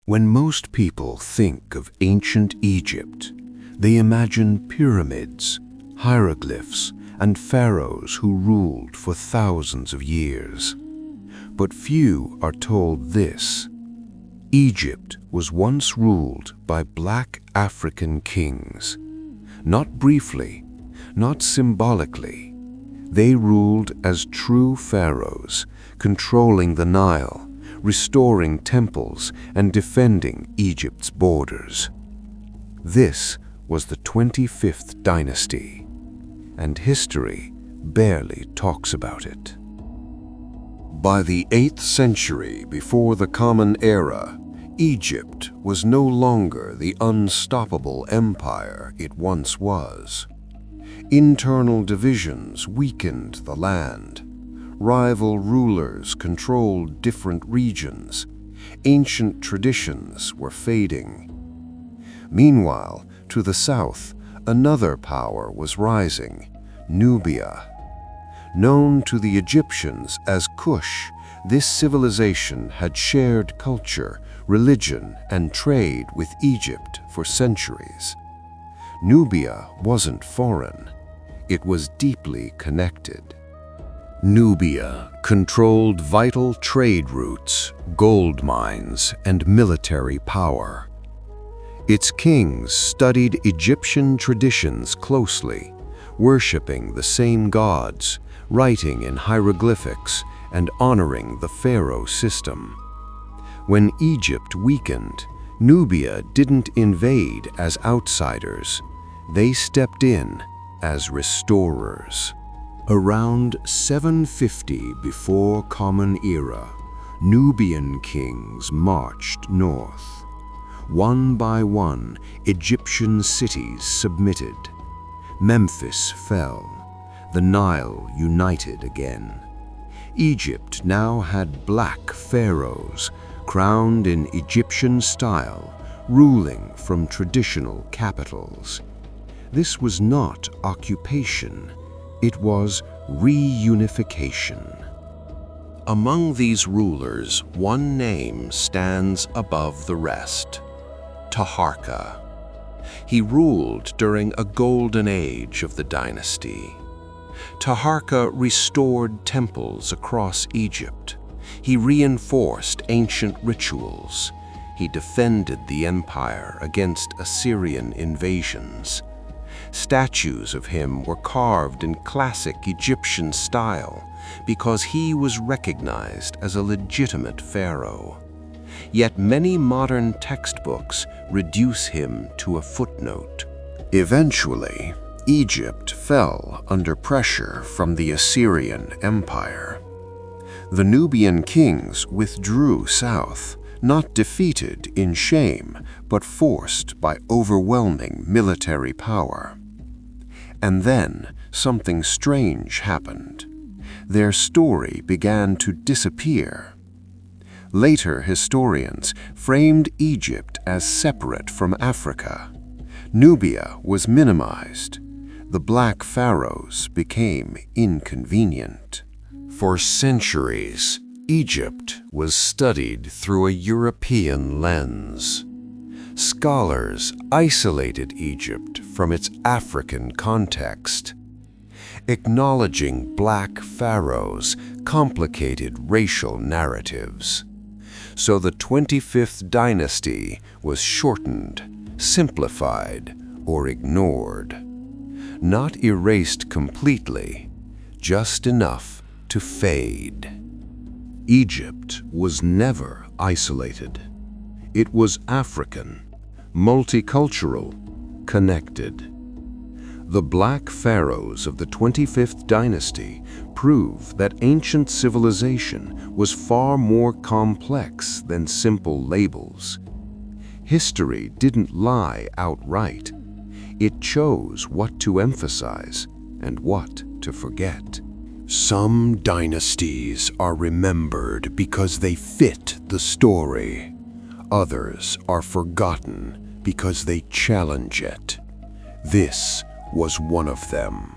When most people think of ancient Egypt, they imagine pyramids, hieroglyphs, and pharaohs who ruled for thousands of years. But few are told this: Egypt was once ruled by black African kings. Not briefly, not symbolically. They ruled as true pharaohs, controlling the Nile, restoring temples, and defending Egypt's borders. This was the 25th dynasty, and history barely talks about it. By the 8th century before the Common Era, Egypt was no longer the unstoppable empire it once was. Internal divisions weakened the land. Rival rulers controlled different regions. Ancient traditions were fading. Meanwhile, to the south, another power was rising: Nubia. Known to the Egyptians as Kush, this civilization had shared culture, religion, and trade with Egypt for centuries. Nubia wasn't foreign. It was deeply connected. Nubia controlled vital trade routes, gold mines, and military power. Its kings studied Egyptian traditions closely, worshipping the same gods, writing in hieroglyphics, and honoring the pharaoh system. When Egypt weakened, Nubia didn't invade as outsiders. They stepped in as restorers. Around 750 before Common Era, Nubian kings marched north. One by one, Egyptian cities submitted. Memphis fell. The Nile united again. Egypt now had black pharaohs, crowned in Egyptian style, ruling from traditional capitals. This was not occupation. It was reunification. Among these rulers, one name stands above the rest: Taharqa. He ruled during a golden age of the dynasty. Taharqa restored temples across Egypt. He reinforced ancient rituals. He defended the empire against Assyrian invasions. Statues of him were carved in classic Egyptian style because he was recognized as a legitimate pharaoh. Yet many modern textbooks reduce him to a footnote. Eventually, Egypt fell under pressure from the Assyrian Empire. The Nubian kings withdrew south, not defeated in shame, but forced by overwhelming military power. And then something strange happened. Their story began to disappear. Later historians framed Egypt as separate from Africa. Nubia was minimized. The black pharaohs became inconvenient. For centuries, Egypt was studied through a European lens. Scholars isolated Egypt from its African context. Acknowledging black pharaohs complicated racial narratives. So the 25th dynasty was shortened, simplified, or ignored. Not erased completely, just enough to fade. Egypt was never isolated. It was African, multicultural, connected. The black pharaohs of the 25th dynasty prove that ancient civilization was far more complex than simple labels. History didn't lie outright. It chose what to emphasize and what to forget. Some dynasties are remembered because they fit the story. Others are forgotten because they challenge it. This was one of them.